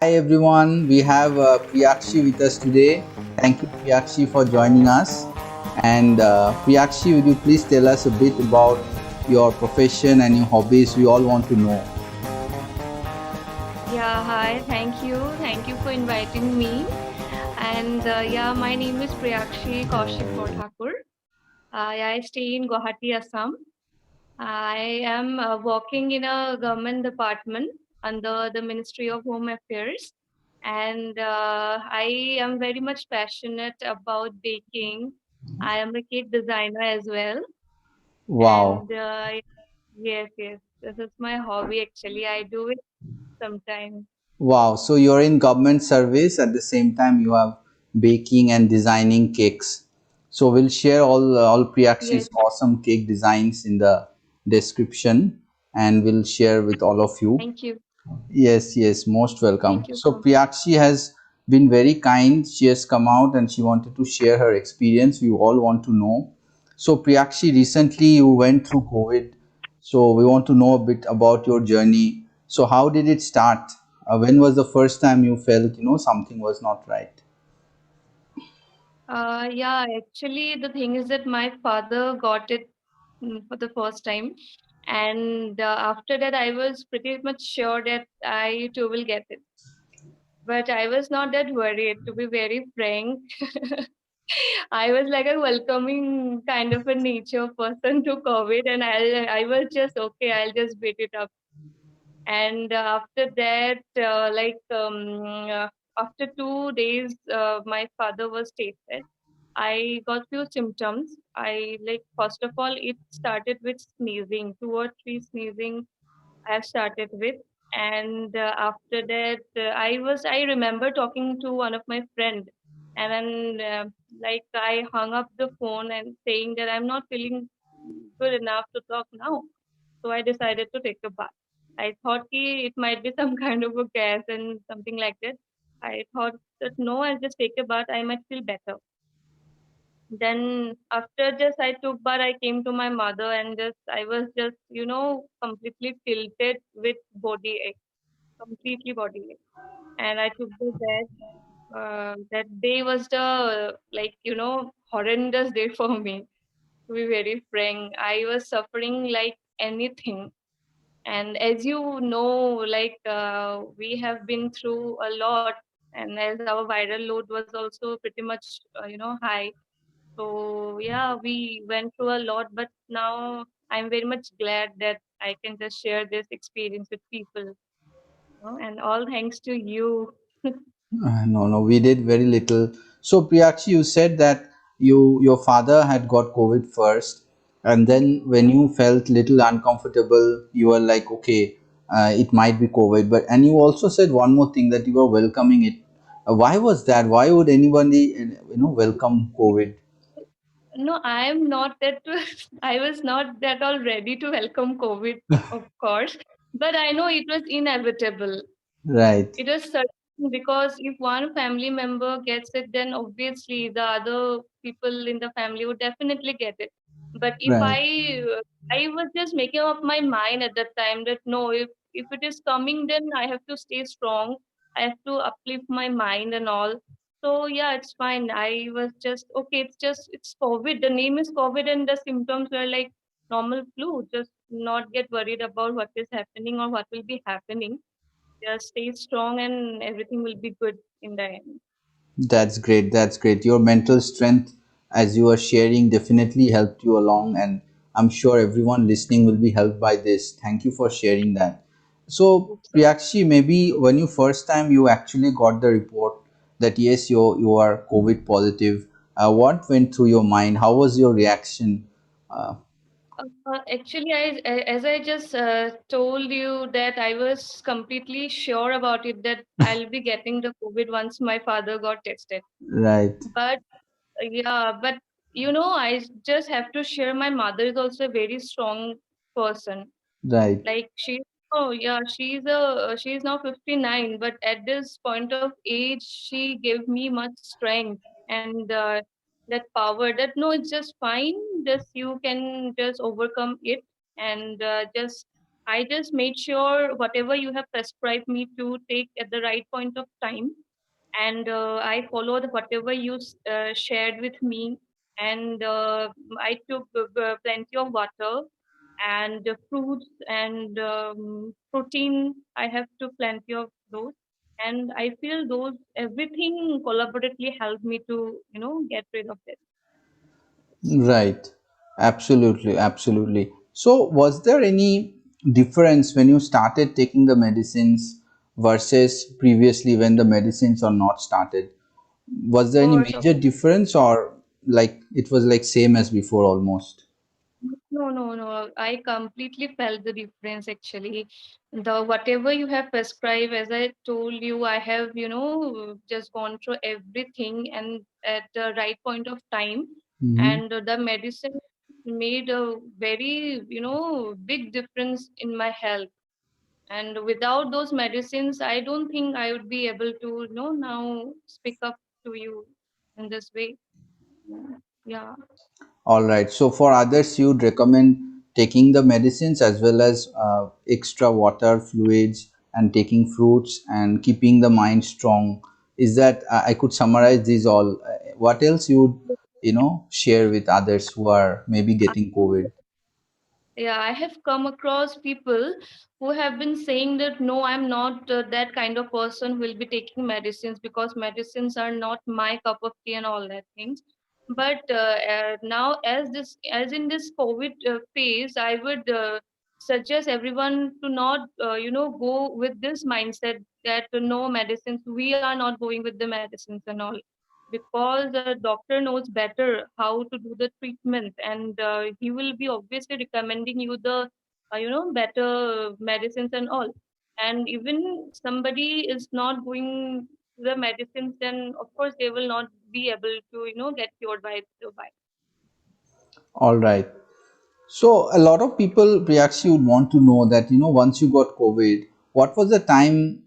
Hi everyone, we have Priyakshi with us today. Thank you, Priyakshi, for joining us. And Priyakshi, would you please tell us a bit about your profession and your hobbies? We all want to know. Yeah, hi. Thank you. Thank you for inviting me. And yeah, my name is Priyakshi Kaushik Thakur. I stay in Guwahati, Assam. I am working in a government department under the Ministry of Home Affairs. And I am very much passionate about baking. I am a cake designer as well. Wow, And yes, yes, this is my hobby actually. I do it sometimes. wow. So you're in government service at the same time you have baking and designing cakes. So we'll share all Yes, Priyakshi's awesome cake designs in the description, and we'll share with all of you. thank you. Yes, yes, most welcome. Thank you So so much. Priyakshi has been very kind. She has come out and she wanted to share her experience. We all want to know. So Priyakshi, recently you went through COVID. So we want to know a bit about your journey. So how did it start? When was the first time you felt, something was not right? Yeah, actually, the thing is that my father got it for the first time, and after that, I was pretty much sure that I too will get it. But I was not that worried, to be very frank. I was like a welcoming kind of a nature person to COVID, and I was just okay. I'll just beat it up. And after that, after 2 days, my father was tested. I got few symptoms. I like first of all, it started with sneezing, two or three sneezing. I started with, and after that, I remember talking to one of my friend, and then I hung up the phone and saying that I'm not feeling good enough to talk now. So I decided to take a bath. I thought it might be some kind of a gas and something like that. I thought that no, I'll just take a bath. I might feel better. Then after just I took bath, I came to my mother and just I was just completely tilted with body ache, completely body ache. And I took the bed. That day was the horrendous day for me. To be very frank, I was suffering like anything. And as you know, we have been through a lot, and as our viral load was also pretty much high, so yeah, we went through a lot, but now I'm very much glad that I can just share this experience with people, and all thanks to you. No, no, we did very little. So, Priyakshi, you said that your father had got COVID first, and then when you felt little uncomfortable, you were like, okay, it might be COVID. But and you also said one more thing, that you were welcoming it. Why was that? Why would anybody, welcome COVID? No, I am not that. I was not that all ready to welcome COVID, of course, but I know it was inevitable. Right, It was certain because if one family member gets it, then obviously the other people in the family would definitely get it. But if right. I was just making up my mind at that time that no, if it is coming, then I have to stay strong. I have to uplift my mind and all. So yeah, it's fine. I was just okay. It's COVID. The name is COVID, and the symptoms were like normal flu. Just not get worried about what is happening or what will be happening. Just stay strong and everything will be good in the end. That's great. That's great. Your mental strength, as you are sharing, definitely helped you along, and I'm sure everyone listening will be helped by this. Thank you for sharing that. So, Hope so. Priyakshi, maybe when you first time you actually got the report that yes, you are COVID positive, what went through your mind? How was your reaction? Uh, Actually, as I just told you that I was completely sure about it that I'll be getting the COVID once my father got tested. right, But yeah, but I just have to share. My mother is also a very strong person. right, Like oh yeah, she's now 59, but at this point of age, she gave me much strength and that power. That no, it's just fine. Just you can just overcome it and just I just made sure whatever you have prescribed me to take at the right point of time, and I followed whatever you shared with me, and I took plenty of water and fruits and protein. I have took plenty of those, and I feel those everything collaboratively helped me to get rid of it. Right. Absolutely. Absolutely. So, was there any difference when you started taking the medicines versus previously when the medicines are not started? Was there any For sure. major difference, or like it was like same as before almost? No, no, no. I completely felt the difference actually. The whatever you have prescribed, as I told you, I have, just gone through everything and at the right point of time. Hmm. And the medicine made a very, big difference in my health. And without those medicines, I don't think I would be able to, now speak up to you in this way. Yeah. All right. So for others, you'd recommend taking the medicines as well as extra water, fluids, and taking fruits and keeping the mind strong. Is that I could summarize these all? What else you would share with others who are maybe getting COVID? Yeah, I have come across people who have been saying that no, I'm not that kind of person who will be taking medicines because medicines are not my cup of tea and all that things. But now, as in this COVID phase, I would suggest everyone to not, go with this mindset that no medicines. We are not going with the medicines and all because the doctor knows better how to do the treatment, and he will be obviously recommending you the better medicines and all. And even somebody is not going to the medicines, then of course they will not be able to get cured by. All right. So a lot of people, Priyakshi, would want to know that once you got COVID, what was the time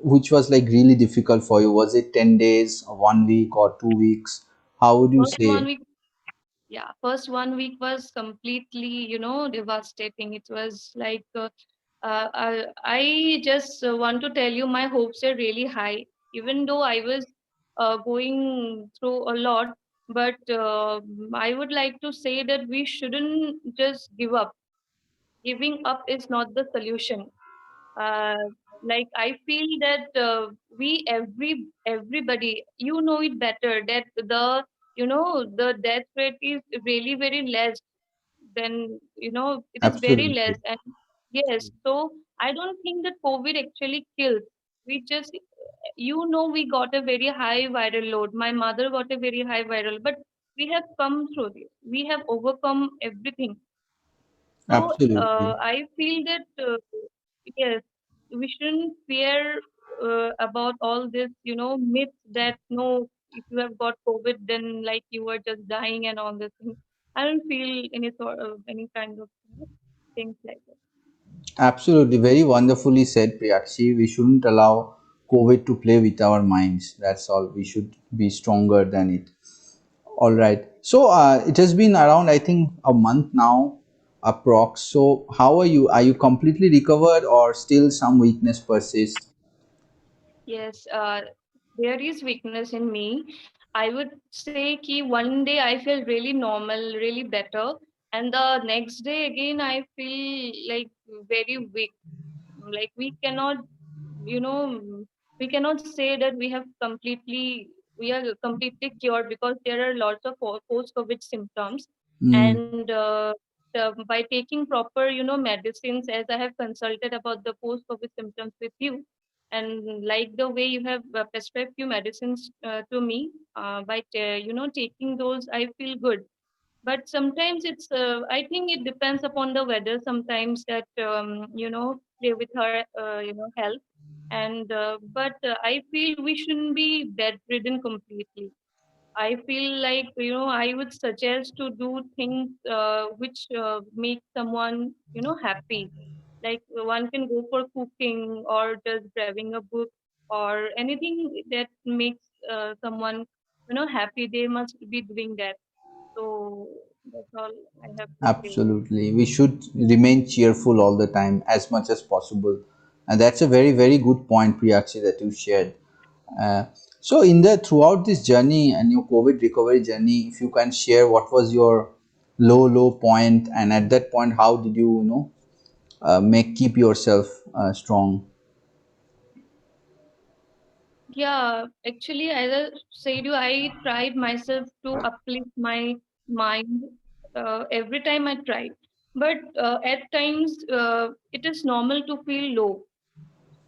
which was like really difficult for you? Was it 10 days, or 1 week, or 2 weeks? How would you First one say? week Yeah, first 1 week was completely devastating. It was like I just want to tell you my hopes are really high, even though I was going through a lot. But I would like to say that we shouldn't just give up. Giving up is not the solution. uh, like I feel that everybody, it better that the death rate is really very less than, it is very less. Absolutely. And yes, so I don't think that COVID actually kills. We just, we got a very high viral load. My mother got a very high viral, but we have come through this, we have overcome everything. So Absolutely. I feel that yes, we shouldn't fear about all this, myths that no, if you have got COVID, then like you are just dying and all this thing. I don't feel any sort of any kind of things like that. Absolutely. Very wonderfully said, Priyakshi. We shouldn't allow COVID to play with our minds. That's all. We should be stronger than it. All right. So it has been around, I think, a month now, approx. So how are you? Are you completely recovered or still some weakness persists? Yes, there is weakness in me. I would say ki one day I feel really normal, really better, and the next day again I feel like very weak. Like you know, we cannot say that we are completely cured because there are lots of post-COVID symptoms, Mm, and by taking proper, medicines, as I have consulted about the post-COVID symptoms with you, and like the way you have prescribed few medicines to me, by taking those, I feel good. But sometimes it's I think it depends upon the weather sometimes that play with her health. And but I feel we shouldn't be bedridden completely. I feel like I would suggest to do things which make someone happy. Like one can go for cooking or just grabbing a book or anything that makes someone happy. They must be doing that. So That's all I have to say. Absolutely. We should remain cheerful all the time as much as possible. And that's a very, very good point, Priyakshi, that you shared. Uh, so, in the throughout this journey and your COVID recovery journey, if you can share what was your low point, and at that point, how did you, make keep yourself strong? Yeah, actually, as I said you, I tried myself to uplift my mind every time I tried. But at times, it is normal to feel low,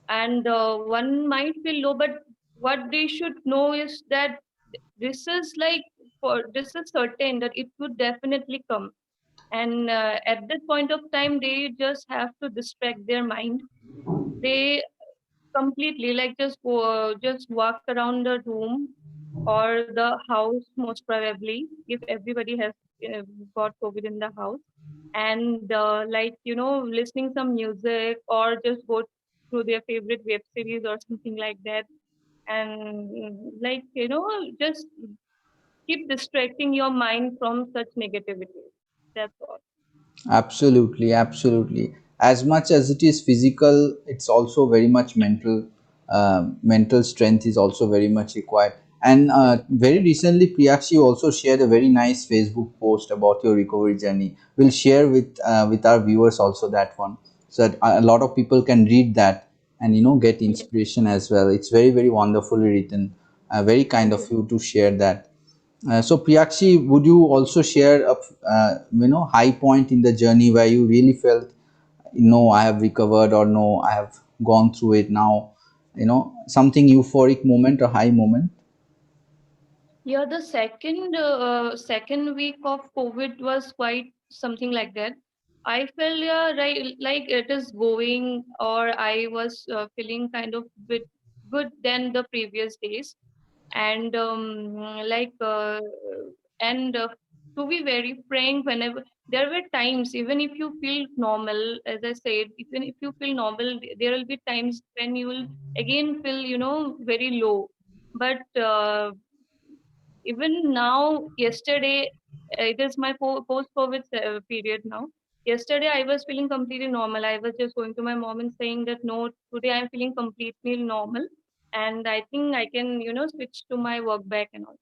and one might feel low. But what they should know is that this is like for this is certain that it would definitely come. And at that point of time, they just have to distract their mind. They completely like just walk around the room or the house, most probably, if everybody has uh, got COVID in the house, and like listening some music or just go through their favorite web series or something like that, and like just keep distracting your mind from such negativity. That's all. Absolutely, absolutely. As much as it is physical, it's also very much mental. Mental strength is also very much required. And very recently, Priyakshi, you also shared a very nice Facebook post about your recovery journey. We'll share with our viewers also that one, so that a lot of people can read that and get Yes, inspiration as well. It's very, very wonderfully written. Very kind of yes. you to share that. So Priyakshi, would you also share a high point in the journey where you really felt, no, I have recovered, or no, I have gone through it now, something euphoric moment or high moment? Yeah, the second week of COVID was quite something like that. I felt, yeah, right, like it is going, or I was feeling kind of bit good than the previous days, and like and to be very frank, whenever there were times, even if you feel normal, as I said, even if you feel normal, there will be times when you will again feel very low. But even now, yesterday, it is my post-COVID period now. Yesterday, I was feeling completely normal. I was just going to my mom and saying that no, today I'm feeling completely normal, and I think I can, switch to my work back and all.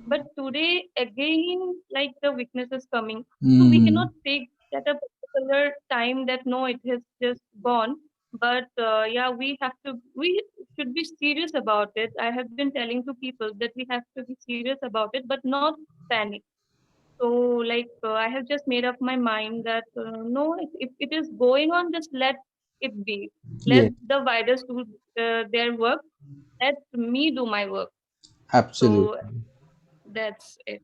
But today, again, like the weakness is coming, so we cannot Hmm. take that a particular time that no, it has just gone. But yeah, we should be serious about it. I have been telling to people that we have to be serious about it, but not panic. So, like, I have just made up my mind that no, if it is going on, just let it be. Let Yeah, the virus do their work. Let me do my work. So absolutely. that's it.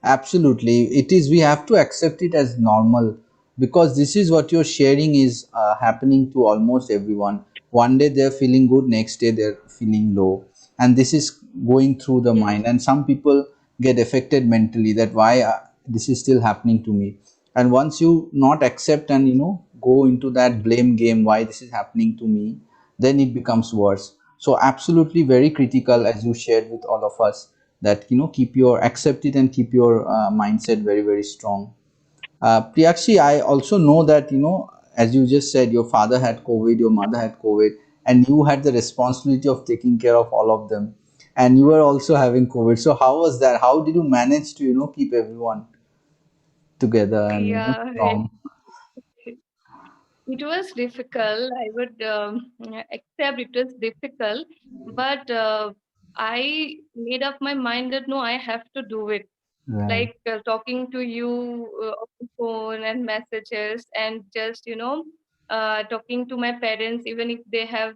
Absolutely, it is. We have to accept it as normal, because this is what you're sharing is happening to almost everyone. One day they're feeling good, next day they're feeling low, and this is going through the Yes. mind. And some people get affected mentally, that why this is still happening to me. And once you not accept and go into that blame game, why this is happening to me, then it becomes worse. So absolutely very critical, as you shared with all of us, that keep your accept it and keep your mindset very, very strong. Priyakshi, I also know that as you just said, your father had COVID, your mother had COVID, and you had the responsibility of taking care of all of them, and you were also having COVID. So how was that? How did you manage to keep everyone together and Yeah, strong? it was difficult. I would accept it was difficult, but I made up my mind that no, I have to do it. Right. Like talking to you on the phone and messages, and just talking to my parents, even if they have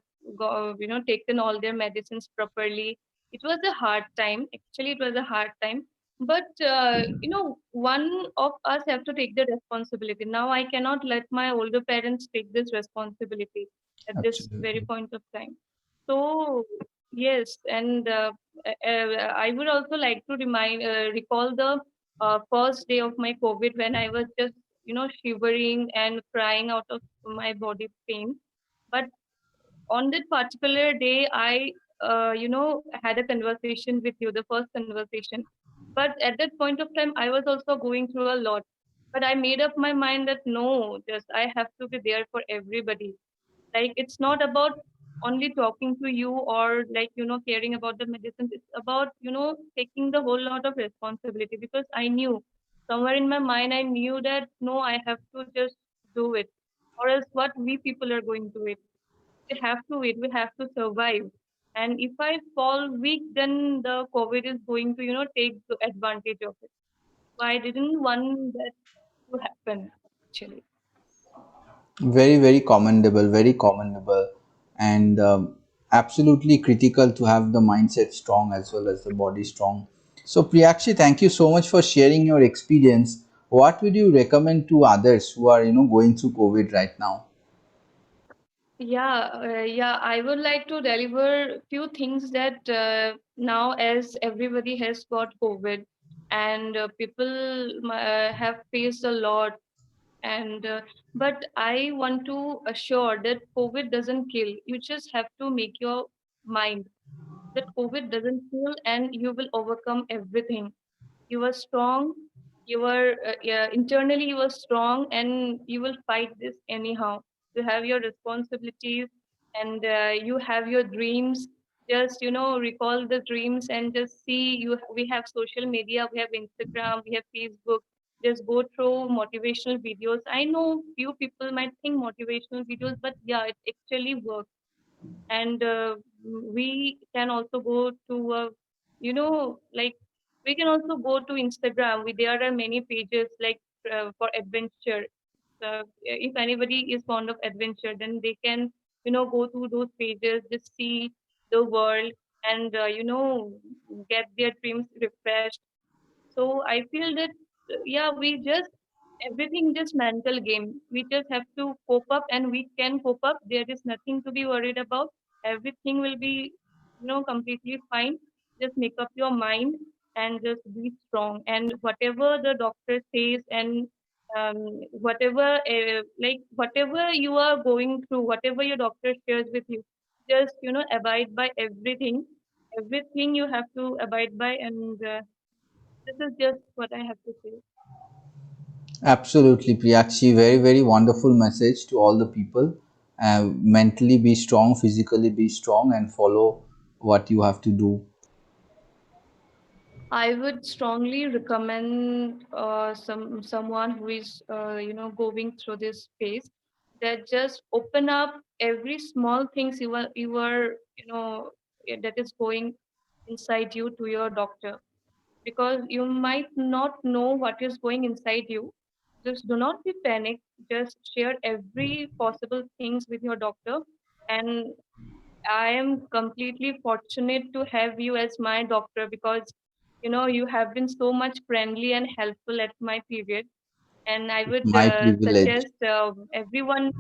taken all their medicines properly. It was a hard time. Actually, it was a hard time. But one of us have to take the responsibility. Now I cannot let my older parents take this responsibility at this very Absolutely. point of time. So yes, and I would also like to recall the first day of my COVID, when I was just shivering and crying out of my body pain. But on that particular day, I had a conversation with you, the first conversation. But at that point of time, I was also going through a lot. But I made up my mind that no, just I have to be there for everybody. Like it's not about only talking to you or like caring about the medicines. It's about taking the whole lot of responsibility, because I knew somewhere in my mind, I knew that no, I have to just do it, or else what we people are going to it. We have to wait, we have to survive. And if I fall weak, then the COVID is going to take the advantage of it. So I didn't want that to happen, actually. Very, very commendable, very commendable, and absolutely critical to have the mindset strong as well as the body strong. So, Priyakshi, thank you so much for sharing your experience. What would you recommend to others who are, going through COVID right now? Yeah, I would like to deliver few things that now, as everybody has got COVID, and people have faced a lot, and but I want to assure that COVID doesn't kill. You just have to make your mind that COVID doesn't kill, and you will overcome everything. You are strong. You are yeah, internally you are strong, and you will fight this anyhow. You have your responsibilities, and you have your dreams. Just recall the dreams and just see. We have social media, we have Instagram, we have Facebook. Just go through motivational videos. I know few people might think motivational videos, but yeah, it actually works. And we can also go to like we can also go to Instagram. There are many pages like for adventure. If anybody is fond of adventure, then they can go to those pages, just see the world, and get their dreams refreshed. So I feel that yeah, we just everything just mental game. We just have to cope up, and we can cope up. There is nothing to be worried about. Everything will be completely fine. Just make up your mind and just be strong. And whatever the doctor says, and whatever whatever you are going through, whatever your doctor shares with you, just abide by everything. Everything you have to abide by, and this is just what I have to say. Absolutely, Priyakshi. Very, very wonderful message to all the people. Mentally be strong, physically be strong, and follow what you have to do. I would strongly recommend someone who is going through this phase, that just open up every small things you are that is going inside you to your doctor, because you might not know what is going inside you. Just do not be panicked. Just share every possible things with your doctor. And I am completely fortunate to have you as my doctor, because you have been so much friendly and helpful at my period. And I would My privilege. suggest everyone,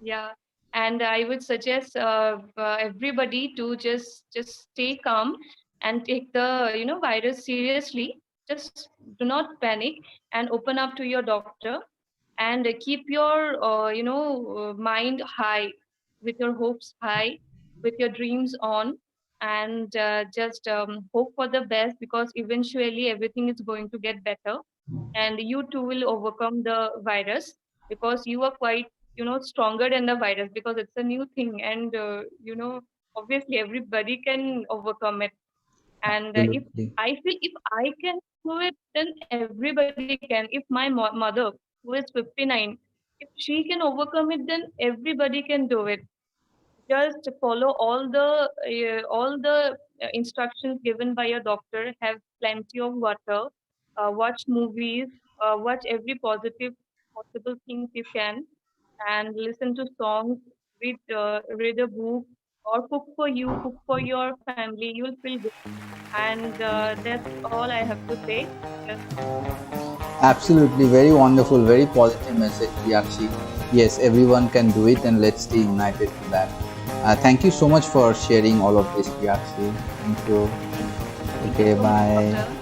yeah, and I would suggest everybody to just stay calm and take the virus seriously. Just do not panic and open up to your doctor, and keep your mind high, with your hopes high, with your dreams on, and just hope for the best, because eventually everything is going to get better, and you too will overcome the virus, because you are quite stronger than the virus, because it's a new thing, and obviously everybody can overcome it. And if Absolutely. I feel, if I can do it, then everybody can. If my mother, who is 59, if she can overcome it, then everybody can do it. Just follow all the instructions given by your doctor. Have plenty of water. Watch movies. Watch every positive possible things you can, and listen to songs. Read a book, or cook for you. Cook for your family. You will feel good. And that's all I have to say. Just Absolutely, very wonderful, very positive message, Priyakshi. Yes, everyone can do it, and let's stay united to that. Thank you so much for sharing all of this, Priyakshi. Thank you. thank you Okay, so much, bye. doctor.